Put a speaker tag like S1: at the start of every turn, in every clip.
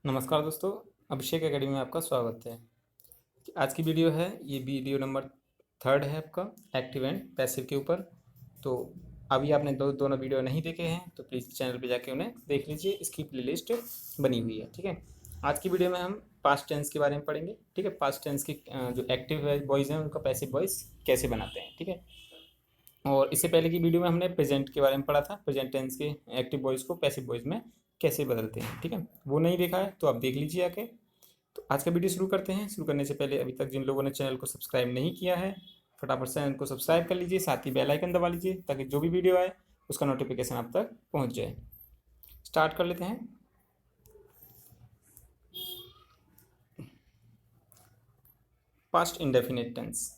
S1: नमस्कार दोस्तों, अभिषेक एकेडमी में आपका स्वागत है। आज की वीडियो है, ये वीडियो नंबर 3 है आपका एक्टिव एंड पैसिव के ऊपर। तो अभी आपने दोनों वीडियो नहीं देखे हैं तो प्लीज़ चैनल पे जाके उन्हें देख लीजिए, इसकी प्लेलिस्ट बनी हुई है। ठीक है, आज की वीडियो में हम पास्ट टेंस के बारे में पढ़ेंगे। ठीक है, पास्ट टेंस की जो एक्टिव वॉइस हैं उनका पैसिव वॉइस कैसे बनाते हैं। ठीक है, और इससे पहले की वीडियो में हमने प्रेजेंट के बारे में पढ़ा था, प्रेजेंट टेंस के एक्टिव वॉइस को पैसिव वॉइस में कैसे बदलते हैं। ठीक है, वो नहीं देखा है तो आप देख लीजिए आके। तो आज का वीडियो शुरू करते हैं। शुरू करने से पहले अभी तक जिन लोगों ने चैनल को सब्सक्राइब नहीं किया है, फटाफट चैनल को सब्सक्राइब कर लीजिए, साथ ही बेल आइकन दबा लीजिए ताकि जो भी वीडियो आए उसका नोटिफिकेशन आप तक पहुंच जाए। स्टार्ट कर लेते हैं। Past indefinite tense.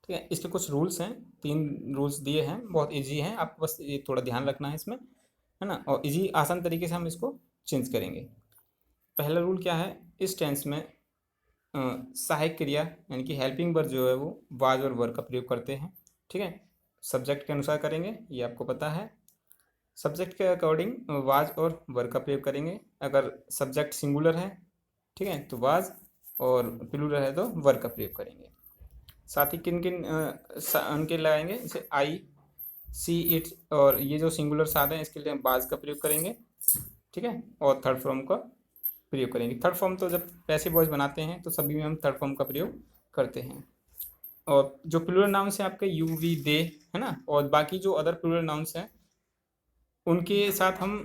S1: ठीक है, इसके कुछ रूल्स हैं, 3 रूल्स दिए हैं, बहुत इजी हैं, आपको बस ये थोड़ा ध्यान रखना है इसमें, है ना। और इजी आसान तरीके से हम इसको चेंज करेंगे। पहला रूल क्या है, इस टेंस में सहायक क्रिया यानी कि हेल्पिंग वर्ब जो है वो वाज और वर का प्रयोग करते हैं। ठीक है, सब्जेक्ट के अनुसार करेंगे, ये आपको पता है। सब्जेक्ट के अकॉर्डिंग वाज और वर का प्रयोग करेंगे। अगर सब्जेक्ट सिंगुलर है, ठीक है, तो वाज, और प्लूरल है तो वर का प्रयोग करेंगे। साथ ही किन किन उनके लगाएंगे, जैसे आई, सी, इट, और ये जो सिंगुलर साथ हैं इसके लिए हम वाज का प्रयोग करेंगे। ठीक है, और थर्ड फॉर्म का प्रयोग करेंगे। थर्ड फॉर्म तो जब पैसिव वॉइस बनाते हैं तो सभी में हम थर्ड फॉर्म का प्रयोग करते हैं। और जो प्लूरल नाउन्स हैं आपके यू, वी, दे, है ना, और बाकी जो अदर प्लूरल नाउन्स हैं उनके साथ हम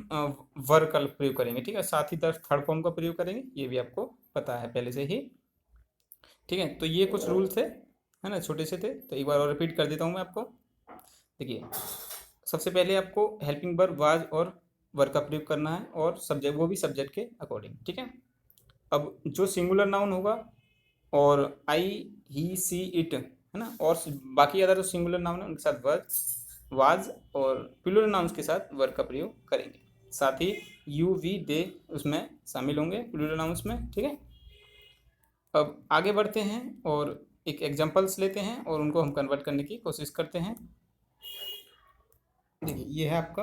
S1: वर का प्रयोग करेंगे। ठीक है, साथ ही थर्ड फॉर्म का प्रयोग करेंगे, ये भी आपको पता है पहले से ही। ठीक है, तो ये कुछ रूल थे, है ना, छोटे से थे, तो एक बार और रिपीट कर देता हूँ मैं आपको। देखिए, सबसे पहले आपको हेल्पिंग वर्ब वाज और वर का प्रयोग करना है, और सब्जेक्ट वो भी सब्जेक्ट के अकॉर्डिंग। ठीक है, अब जो सिंगुलर नाउन होगा और आई, ही, सी, इट, है ना, और बाकी अदर जो सिंगुलर नाउन है उनके साथ वर्ब वाज, और प्लूरल नाउन्स के साथ वर्ब का प्रयोग करेंगे। साथ ही यू, वी, दे उसमें शामिल होंगे प्लूरल नाउन्स में। ठीक है, अब आगे बढ़ते हैं और एक एग्जांपल्स लेते हैं और उनको हम कन्वर्ट करने की कोशिश करते हैं। देखिए, ये है आपका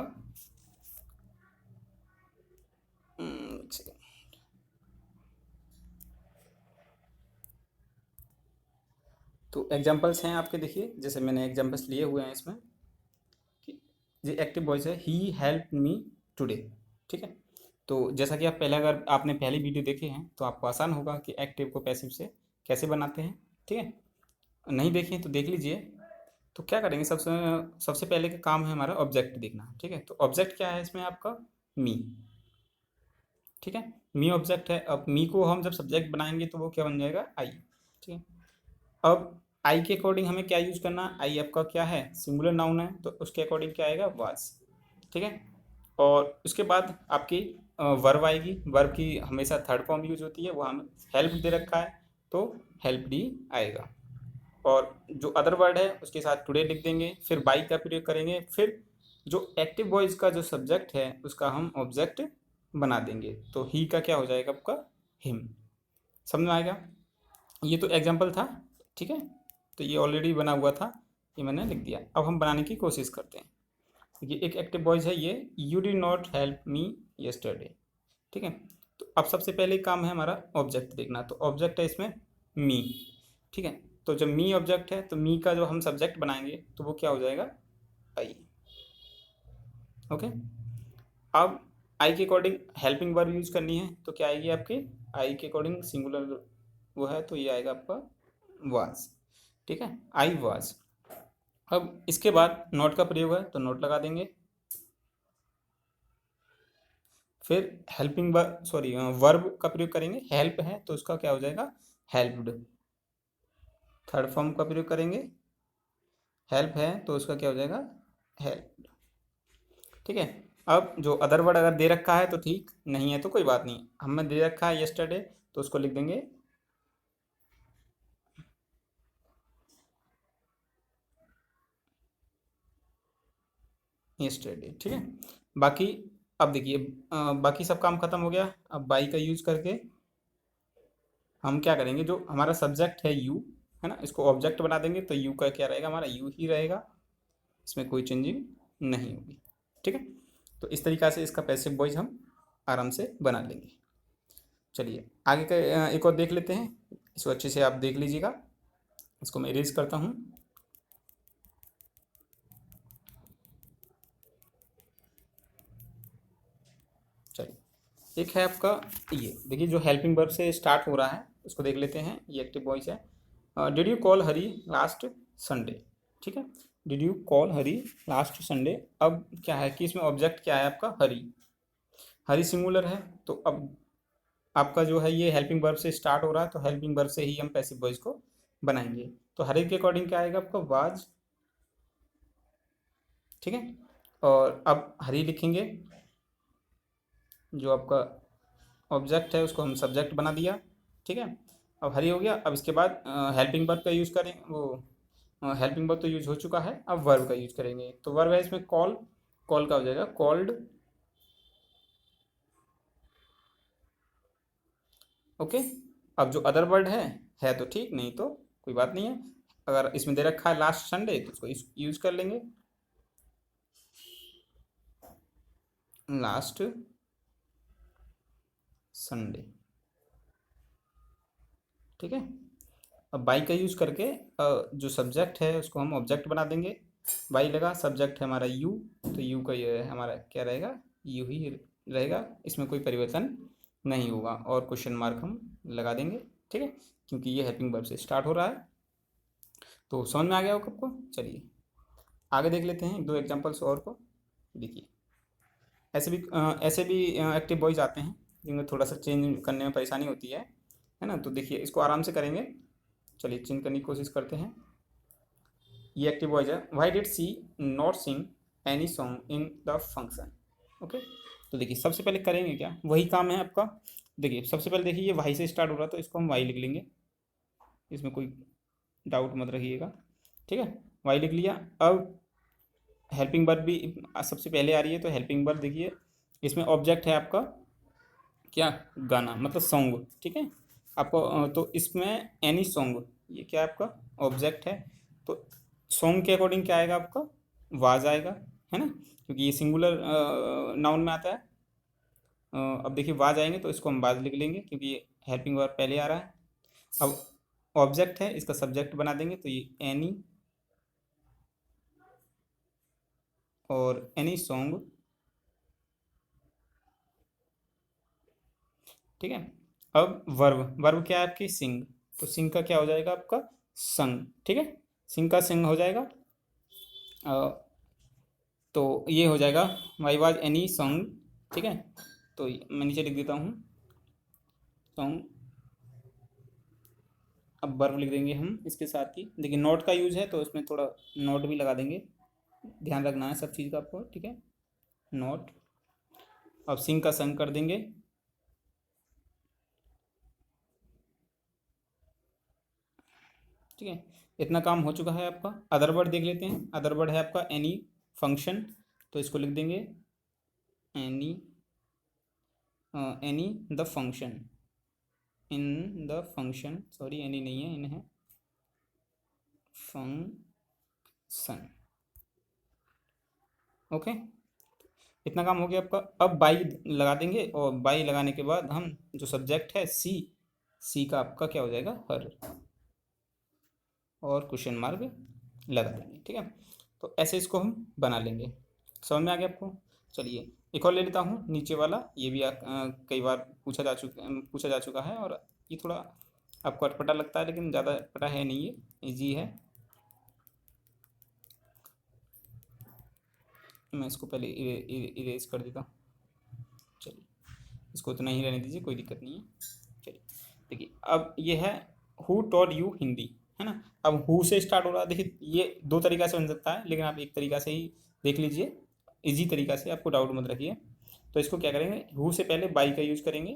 S1: एक सेकेंड। तो एग्जांपल्स हैं आपके, देखिए जैसे मैंने एग्जांपल्स लिए हुए हैं इसमें कि ये एक्टिव वॉइस है, ही हेल्प मी टुडे। ठीक है, तो जैसा कि आप पहले, अगर आपने पहली वीडियो देखे हैं तो आपको आसान होगा कि एक्टिव को पैसिव से कैसे बनाते हैं। ठीक है, नहीं देखे तो देख लीजिए। तो क्या करेंगे, सबसे सबसे पहले का काम है हमारा ऑब्जेक्ट देखना। ठीक है, तो ऑब्जेक्ट क्या है इसमें आपका, मी। ठीक है, मी ऑब्जेक्ट है। अब मी को हम जब सब्जेक्ट बनाएंगे तो वो क्या बन जाएगा, आई। ठीक है, अब आई के अकॉर्डिंग हमें क्या यूज करना है, आई आपका क्या है, सिंगुलर नाउन है, तो उसके अकॉर्डिंग क्या आएगा, वाज। ठीक है, और उसके बाद आपकी वर्ब आएगी। वर्ब की हमेशा थर्ड फॉर्म यूज होती है, वो हम हेल्प दे रखा है तो हेल्प डी आएगा। और जो अदर वर्ड है उसके साथ टुडे लिख देंगे, फिर बाई का प्रयोग करेंगे, फिर जो एक्टिव वॉइस का जो सब्जेक्ट है उसका हम ऑब्जेक्ट बना देंगे, तो ही का क्या हो जाएगा आपका, हिम। समझ में आएगा, ये तो एग्जाम्पल था। ठीक है, तो ये ऑलरेडी बना हुआ था, ये मैंने लिख दिया। अब हम बनाने की कोशिश करते हैं। ये एक एक्टिव वॉइस है, ये you did not help me yesterday. ठीक है, तो अब सबसे पहले काम है हमारा ऑब्जेक्ट देखना, तो ऑब्जेक्ट है इसमें मी। ठीक है, तो जब मी ऑब्जेक्ट है तो मी का जो हम सब्जेक्ट बनाएंगे तो वो क्या हो जाएगा, आई। ओके, अब आई के अकॉर्डिंग हेल्पिंग वर्ब यूज करनी है तो क्या आएगी आपकी, आई के अकॉर्डिंग सिंगुलर वो है तो ये आएगा आपका वाज। ठीक है, आई वाज। अब इसके बाद नॉट का प्रयोग है तो नॉट लगा देंगे, फिर हेल्पिंग सॉरी वर्ब का प्रयोग करेंगे, हेल्प है तो उसका क्या हो जाएगा, हेल्प्ड। थर्ड फॉर्म का प्रयोग करेंगे, हेल्प है तो उसका क्या हो जाएगा, हेल्प्ड। ठीक है, अब जो अदर वर्ड अगर दे रखा है तो ठीक, नहीं है तो कोई बात नहीं, हमें दे रखा है यस्टरडे तो उसको लिख देंगे यस्टरडे। ठीक है, बाकी अब देखिए, बाकी सब काम खत्म हो गया। अब बाई का यूज करके हम क्या करेंगे, जो हमारा सब्जेक्ट है यू, है ना, इसको ऑब्जेक्ट बना देंगे तो यू का क्या रहेगा, हमारा यू ही रहेगा, इसमें कोई चेंजिंग नहीं होगी। ठीक है, तो इस तरीक़ा से इसका पैसिव वॉइस हम आराम से बना लेंगे। चलिए आगे का एक और देख लेते हैं, इसको अच्छे से आप देख लीजिएगा। इसको मैं इरेज करता हूँ। चलिए एक है आपका, ये देखिए जो हेल्पिंग वर्ब से स्टार्ट हो रहा है उसको देख लेते हैं। ये एक्टिव वॉइस है। Did you call Hari last Sunday. ठीक है, did you call Hari last Sunday. अब क्या है कि इसमें ऑब्जेक्ट क्या है आपका, हरी। हरी सिंगुलर है, तो अब आपका जो है ये हेल्पिंग वर्ब से स्टार्ट हो रहा है, तो हेल्पिंग वर्ब से ही हम पैसिव वॉइस को बनाएंगे। तो हरी के अकॉर्डिंग क्या आएगा आपका, वाज। ठीक है, और अब हरी लिखेंगे, जो आपका ऑब्जेक्ट है उसको हम सब्जेक्ट बना दिया। ठीक है, अब हरी हो गया। अब इसके बाद हेल्पिंग वर्ब का यूज़ करें, वो हेल्पिंग वर्ब तो यूज हो चुका है, अब वर्ब का यूज करेंगे। तो वर्ब है इसमें कॉल, कॉल का हो जाएगा कॉल्ड। ओके, अब जो अदर वर्ड है तो ठीक, नहीं तो कोई बात नहीं है। अगर इसमें दे रखा है लास्ट संडे तो उसको यूज कर लेंगे, लास्ट संडे। ठीक है, अब बाई का यूज करके जो सब्जेक्ट है उसको हम ऑब्जेक्ट बना देंगे। बाई लगा, सब्जेक्ट है हमारा यू, तो यू का ये हमारा क्या रहेगा, यू ही रहेगा, इसमें कोई परिवर्तन नहीं होगा। और क्वेश्चन मार्क हम लगा देंगे। ठीक है, क्योंकि ये हेल्पिंग वर्ब से स्टार्ट हो रहा है। तो समझ में आ गया होगा आपको। चलिए आगे देख लेते हैं एक दो एग्जांपल्स और को। देखिए ऐसे भी एक्टिव वॉइस आते हैं जिनमें थोड़ा सा चेंज करने में परेशानी होती है ना। तो देखिए इसको आराम से करेंगे। चलिए चेंज करने की कोशिश करते हैं। ये एक्टिव वॉइस है, why did she not sing any song in the function. Okay, तो देखिए सबसे पहले करेंगे क्या, वही काम है आपका। देखिए सबसे पहले देखिए ये वाई से स्टार्ट हो रहा है, तो इसको हम वाई लिख लेंगे, इसमें कोई डाउट मत रखिएगा। ठीक है, वाई लिख लिया। अब हेल्पिंग वर्ब भी सबसे पहले आ रही है, तो हेल्पिंग वर्ब देखिए इसमें ऑब्जेक्ट है आपका क्या, गाना मतलब सॉन्ग। ठीक है, आपको तो इसमें एनी सॉन्ग, ये क्या है आपका ऑब्जेक्ट है। तो सॉन्ग के अकॉर्डिंग क्या आएगा आपका, वाज आएगा, है ना, क्योंकि ये सिंगुलर नाउन में आता है। अब देखिए वाज आएंगे तो इसको हम वाज लिख लेंगे, क्योंकि ये हेल्पिंग वर्ब पहले आ रहा है। अब ऑब्जेक्ट है, इसका सब्जेक्ट बना देंगे, तो ये एनी और एनी सॉन्ग। ठीक है, अब वर्ब, वर्ब क्या है आपकी, सिंग। तो सिंग का क्या हो जाएगा आपका, संग। ठीक है, सिंग का सिंग हो जाएगा। अ, तो ये हो जाएगा वाई वाज एनी सॉन्ग। ठीक है, तो मैं नीचे लिख देता हूँ सॉन्ग। अब वर्ब लिख देंगे हम इसके साथ ही। देखिए नोट का यूज है तो इसमें थोड़ा नोट भी लगा देंगे, ध्यान रखना है सब चीज़ का आपको। ठीक है, नोट। अब सिंग का संग कर देंगे। ठीक है, इतना काम हो चुका है आपका। अदर वर्ड देख लेते हैं। अदर वर्ड है आपका एनी फंक्शन, तो इसको लिख देंगे any, any the function, in the function, sorry any नहीं है, इन है फंक्शन। ओके, इतना काम हो गया आपका। अब बाई लगा देंगे, और बाई लगाने के बाद हम जो सब्जेक्ट है सी, सी का आपका क्या हो जाएगा, हर, और क्वेश्चन मार्क लगा देंगे। ठीक है, तो ऐसे इसको हम बना लेंगे। समझ में आ गया आपको। चलिए एक और ले लेता हूँ नीचे वाला। ये भी कई बार पूछा जा चुका है, और ये थोड़ा आपको अटपटा लगता है, लेकिन ज़्यादा अटपटा है नहीं, ये ईजी है। मैं इसको पहले इरेज कर देता हूँ। चलिए इसको उतना ही रहने दीजिए, कोई दिक्कत नहीं है। चलिए देखिए अब ये है हु टॉट यू हिंदी, है ना। अब हु से स्टार्ट हो रहा है। देखिए ये दो तरीका से बन सकता है, लेकिन आप एक तरीका से ही देख लीजिए, इजी तरीका से, आपको डाउट मत रखिए। तो इसको क्या करेंगे, हु से पहले बाई का यूज करेंगे,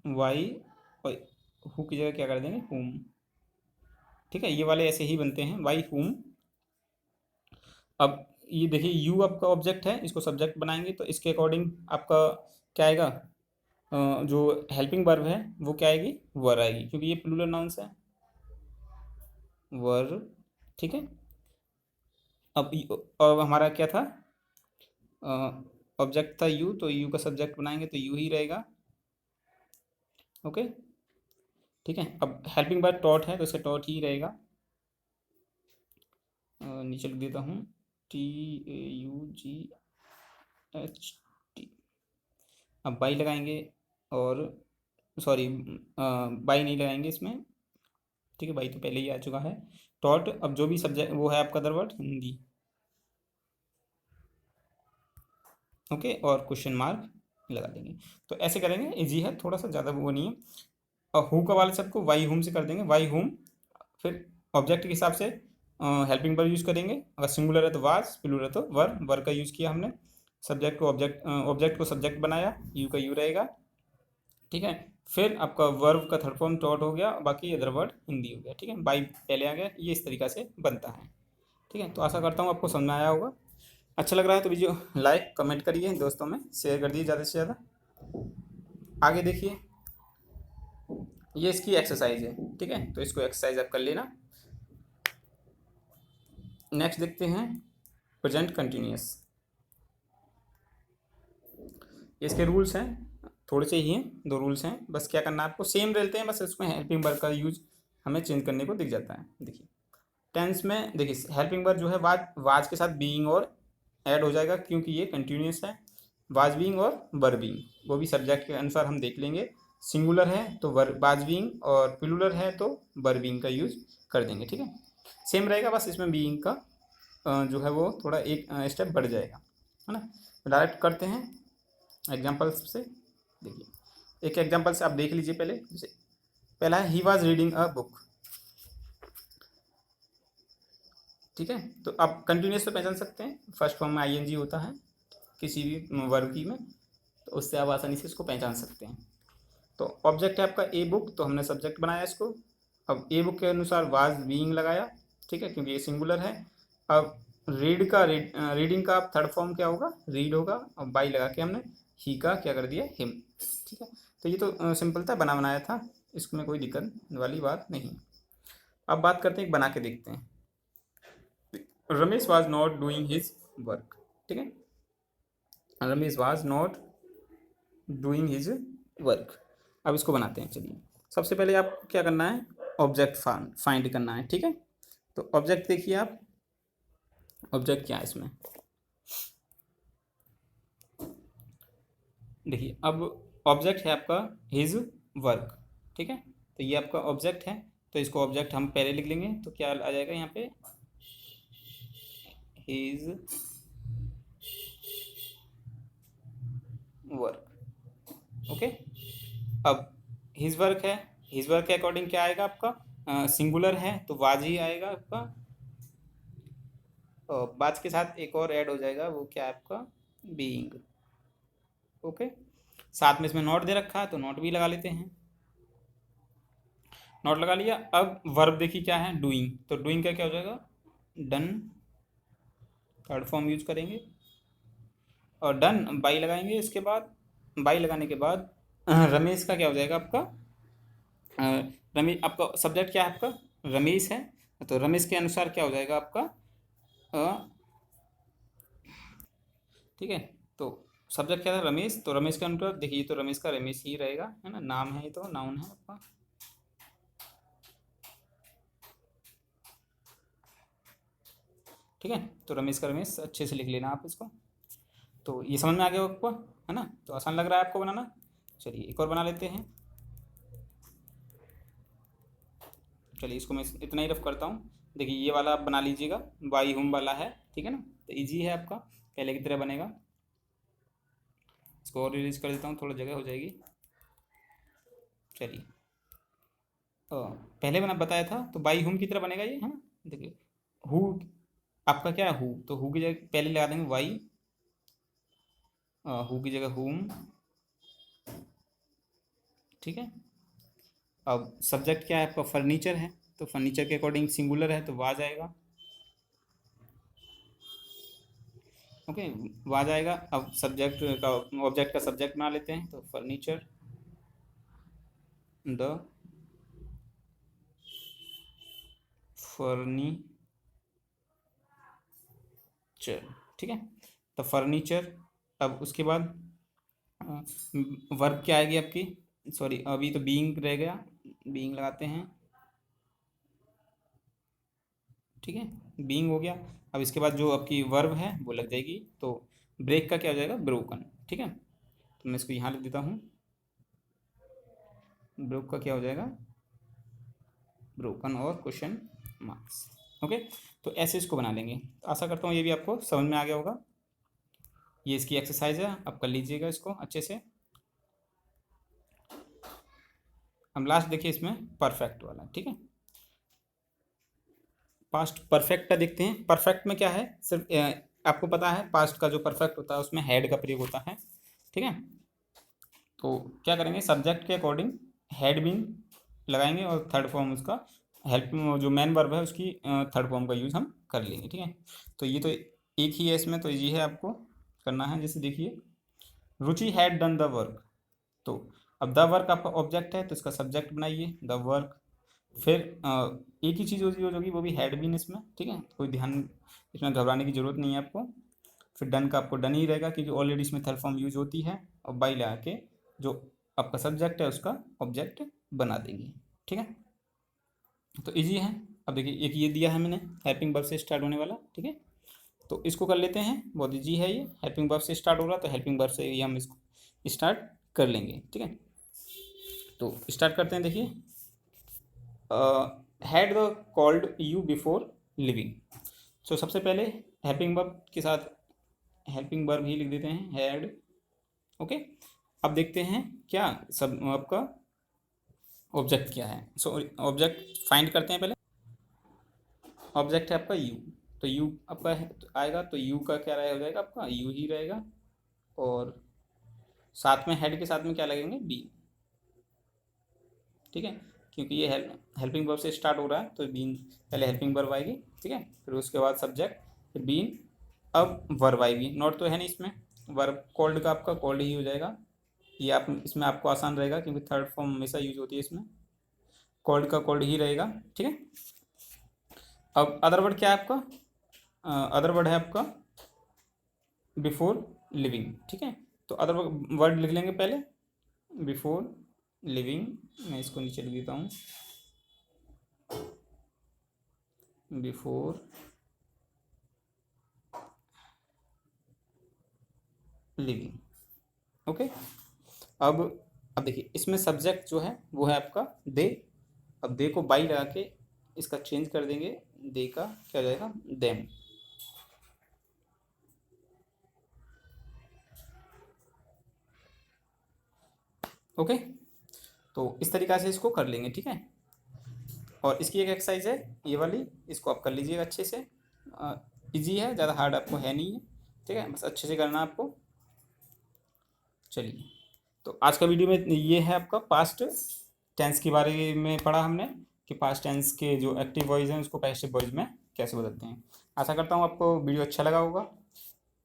S1: वाई, और हु की जगह क्या कर देंगे, हुम। ठीक है, ये वाले ऐसे ही बनते हैं, वाई हुम। अब ये देखिए यू आपका ऑब्जेक्ट है, इसको सब्जेक्ट बनाएंगे, तो इसके अकॉर्डिंग आपका क्या आएगा, जो हेल्पिंग वर्ब है वो क्या आएगी, वर आएगी, क्योंकि ये प्लूरल नाउन्स है, वर। ठीक है, अब हमारा क्या था, ऑब्जेक्ट था यू, तो यू का सब्जेक्ट बनाएंगे तो यू ही रहेगा। ओके, ठीक है। अब हेल्पिंग वर्ब टॉट है तो इसका टॉट ही रहेगा। नीचे लिख देता हूँ TAUGHT। अब बाई लगाएंगे, और सॉरी बाई नहीं लगाएंगे इसमें, ठीक है, बाई तो पहले ही आ चुका है। टॉट, अब जो भी सब्जेक्ट वो है आपका अदर वर्ड हिंदी, ओके, और क्वेश्चन मार्क लगा देंगे। तो ऐसे करेंगे, इजी है, थोड़ा सा ज़्यादा वो नहीं है। और हु का वाले सबको वाई हुम से कर देंगे, वाई हुम। फिर ऑब्जेक्ट के हिसाब से हेल्पिंग वर्ब यूज़ करेंगे, अगर सिंगुलर है तो वाज, प्लूरल है तो वर का यूज़ किया हमने। सब्जेक्ट को ऑब्जेक्ट को सब्जेक्ट बनाया, यू का यू रहेगा, ठीक है। फिर आपका वर्ब का थर्ड फॉर्म टॉट हो गया, बाकी अदर वर्ड हिंदी हो गया, ठीक है, बाई पहले आ गया, ये इस तरीका से बनता है, ठीक है। तो आशा करता हूँ आपको समझ में आया होगा। अच्छा लग रहा है तो वीडियो लाइक कमेंट करिए, दोस्तों में शेयर कर दिए ज़्यादा से ज़्यादा। आगे देखिए, ये इसकी एक्सरसाइज है, ठीक है, तो इसको एक्सरसाइज आप कर लेना। नेक्स्ट देखते हैं प्रेजेंट कंटिन्यूअस। इसके रूल्स हैं, थोड़े से ही हैं, दो रूल्स हैं बस। क्या करना है आपको, सेम रहते हैं, बस इसमें हेल्पिंग वर्ब का यूज हमें चेंज करने को दिख जाता है। देखिए टेंस में, देखिए हेल्पिंग वर्ब जो है वाज के साथ बीइंग और ऐड हो जाएगा, क्योंकि ये कंटिन्यूस है। वाज बीइंग और वर बीइंग, वो भी सब्जेक्ट के अनुसार हम देख लेंगे। सिंगुलर है तो वाज बीइंग, और प्लूरल है तो वर बीइंग का यूज कर देंगे, ठीक है। सेम रहेगा, बस इसमें बीइंग का जो है वो थोड़ा एक स्टेप बढ़ जाएगा, है ना। डायरेक्ट करते हैं एग्जाम्पल्स से। देखिए एक एग्जाम्पल से आप देख लीजिए पहले। जैसे पहला है he was reading a book, ठीक है। तो आप कंटिन्यूस पे पहचान सकते हैं, फर्स्ट फॉर्म में आईएनजी होता है किसी भी वर्ब की में, तो उससे आप आसानी से इसको पहचान सकते हैं। तो ऑब्जेक्ट है आपका ए बुक, तो हमने सब्जेक्ट बनाया इसको। अब ए बुक के अनुसार वाज बीइंग लगाया, ठीक है, क्योंकि ये सिंगुलर है। अब रीडिंग का थर्ड फॉर्म क्या होगा, रीड होगा। अब बाई लगा के हमने ही का क्या कर दिया, हिम, ठीक है। तो ये तो सिंपल था, बना बनाया था, इसमें कोई दिक्कत वाली बात नहीं। अब बात करते हैं, बना के देखते हैं। Ramesh was not doing his work, ठीक है, Ramesh was not doing his work. अब इसको बनाते हैं, चलिए। सबसे पहले आप क्या करना है, ऑब्जेक्ट फाइंड करना है, ठीक है। तो ऑब्जेक्ट देखिए आप, ऑब्जेक्ट क्या है इसमें, देखिए अब ऑब्जेक्ट है आपका हिज वर्क, ठीक है। तो ये आपका ऑब्जेक्ट है, तो इसको ऑब्जेक्ट हम पहले लिख लेंगे, तो क्या आ जाएगा यहाँ पे, हिज वर्क, ओके। अब हिज वर्क है, हिज वर्क के अकॉर्डिंग क्या आएगा आपका, सिंगुलर है तो वाज ही आएगा आपका, और बाज के साथ एक और ऐड हो जाएगा, वो क्या है आपका, बीइंग, ओके। साथ में इसमें नॉट दे रखा है तो नॉट भी लगा लेते हैं, नॉट लगा लिया। अब वर्ब देखिए क्या है, डूइंग, तो डूइंग का क्या हो जाएगा, डन, थर्ड फॉर्म यूज करेंगे, और डन बाई लगाएंगे। इसके बाद बाई लगाने के बाद रमेश का क्या हो जाएगा आपका, रमेश आपका सब्जेक्ट क्या है आपका, रमेश है, तो रमेश के अनुसार क्या हो जाएगा आपका, ठीक है। तो सब्जेक्ट क्या था, रमेश, तो रमेश का अनुसार देखिए, तो रमेश का रमेश ही रहेगा, है ना, नाम है, तो नाउन है आपका, ठीक है। तो रमेश का रमेश अच्छे से लिख लेना आप इसको। तो ये समझ में आ गया आपको, है ना, तो आसान लग रहा है आपको बनाना। चलिए एक और बना लेते हैं। चलिए इसको मैं इतना ही रफ करता हूँ। देखिए ये वाला आप बना लीजिएगा, वाई होम वाला है, ठीक है ना, तो इजी है आपका, पहले की तरह बनेगा। इसको और रिलीज कर देता हूँ, थोड़ा जगह हो जाएगी। चलिए पहले मैंने बताया था, तो बाई होम की तरह बनेगा ये, है ना। देखिए हु आपका क्या है, हु, तो हु की जगह पहले लगा देंगे वाई, हु की जगह हुम, ठीक है। अब सब्जेक्ट क्या है आपका, फर्नीचर है, तो फर्नीचर के अकॉर्डिंग सिंगुलर है तो वाज आएगा, ओके, वाज आएगा। अब सब्जेक्ट का ऑब्जेक्ट का सब्जेक्ट बना लेते हैं, तो फर्नीचर, द फर्नीचर, ठीक है, तो फर्नीचर। अब उसके बाद वर्ब क्या आएगी आपकी, सॉरी, अभी तो बीइंग रह गया, बीइंग लगाते हैं, ठीक है, बीइंग हो गया। अब इसके बाद जो आपकी वर्ब है वो लग जाएगी, तो ब्रेक का क्या हो जाएगा, ब्रोकन, ठीक है। तो मैं इसको यहाँ लिख देता हूँ, ब्रोक का क्या हो जाएगा, ब्रोकन और क्वेश्चन मार्क्स। ओके, तो ऐसे इसको बना लेंगे। तो आशा करता हूँ ये भी आपको समझ में आ गया होगा। ये इसकी एक्सरसाइज है, आप कर लीजिएगा इसको अच्छे से। हम लास्ट देखिए इसमें परफेक्ट वाला, ठीक है। पास्ट परफेक्ट का देखते हैं। परफेक्ट में क्या है, सिर्फ आपको पता है पास्ट का जो परफेक्ट होता है उसमें हैड का प्रयोग होता है, ठीक है। तो क्या करेंगे, सब्जेक्ट के अकॉर्डिंग हैड बीन लगाएंगे और थर्ड फॉर्म उसका हेल्प, जो मेन वर्ब है उसकी थर्ड फॉर्म का यूज़ हम कर लेंगे, ठीक है। तो ये तो एक ही है इसमें, तो ये है आपको करना है। जैसे देखिए, रुचि हैड डन द वर्क, तो अब द वर्क आपका ऑब्जेक्ट है तो इसका सब्जेक्ट बनाइए द वर्क। फिर एक ही चीज़ होगी वो भी हैड बीन इसमें, ठीक है। कोई ध्यान इसमें घबराने की ज़रूरत नहीं है आपको। फिर डन का आपको डन ही रहेगा क्योंकि ऑलरेडी इसमें थर्ड फॉर्म यूज होती है, और बाई लगा के जो आपका सब्जेक्ट है उसका ऑब्जेक्ट बना देंगे, ठीक है। तो इजी है। अब देखिए एक ये दिया है मैंने, हेल्पिंग वर्ब से स्टार्ट होने वाला, ठीक है। तो इसको कर लेते हैं, बहुत ईजी है ये, हेल्पिंग वर्ब से स्टार्ट हो रहा है तो हेल्पिंग वर्ब से ही हम इसको स्टार्ट कर लेंगे, ठीक है। तो स्टार्ट करते हैं। देखिए, had the called you before living. So सबसे पहले हेल्पिंग वर्ब के साथ हेल्पिंग वर्ब ही लिख देते हैं, हैड। ओके, अब देखते हैं क्या सब आपका ऑब्जेक्ट क्या है। सो ऑब्जेक्ट फाइंड करते हैं पहले। ऑब्जेक्ट है आपका यू, तो यू आपका आएगा, तो यू का क्या हो जाएगा, आपका यू ही रहेगा। और साथ में हेड के साथ में क्या लगेंगे, बी, ठीक है। क्योंकि ये हेल्पिंग वर्ब से स्टार्ट हो रहा है तो बीन पहले हेल्पिंग वर्ब आएगी, ठीक है। फिर उसके बाद सब्जेक्ट, फिर बीन, अब वर्ब आएगी। नॉट तो है नहीं इसमें, वर्ब कॉल्ड का आपका कॉल्ड ही हो जाएगा। ये आप इसमें आपको आसान रहेगा क्योंकि थर्ड फॉर्म हमेशा यूज होती है इसमें, कॉल्ड का कॉल्ड ही रहेगा, ठीक है। अब अदर वर्ड क्या है आपका, अदर वर्ड है आपका बिफोर लिविंग, ठीक है। तो अदर वर्ड लिख लेंगे पहले, बिफोर लिविंग। मैं इसको नीचे लिख देता हूँ, बिफोर लिविंग। ओके, अब देखिए इसमें सब्जेक्ट जो है वो है आपका दे। अब दे को बाई लगा के इसका चेंज कर देंगे, दे का क्या हो जाएगा, देम। ओके, तो इस तरीक़ा से इसको कर लेंगे, ठीक है। और इसकी एक एक्सरसाइज है ये वाली, इसको आप कर लीजिएगा अच्छे से। इजी है, ज़्यादा हार्ड आपको है नहीं है, ठीक है। बस अच्छे से करना है आपको। चलिए, तो आज का वीडियो में ये है आपका पास्ट टेंस के बारे में पढ़ा हमने कि पास्ट टेंस के जो एक्टिव वॉइस हैं उसको पैसिव वॉइस में कैसे बदलते हैं। आशा करता हूँ आपको वीडियो अच्छा लगा होगा।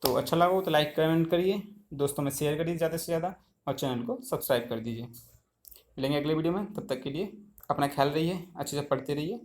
S1: तो अच्छा लगा हो तो लाइक कमेंट करिए, दोस्तों में शेयर करिए ज़्यादा से ज़्यादा, और चैनल को सब्सक्राइब कर दीजिए। मिलेंगे अगले वीडियो में, तब तक के लिए अपना ख्याल रहिए, अच्छे से पढ़ते रहिए।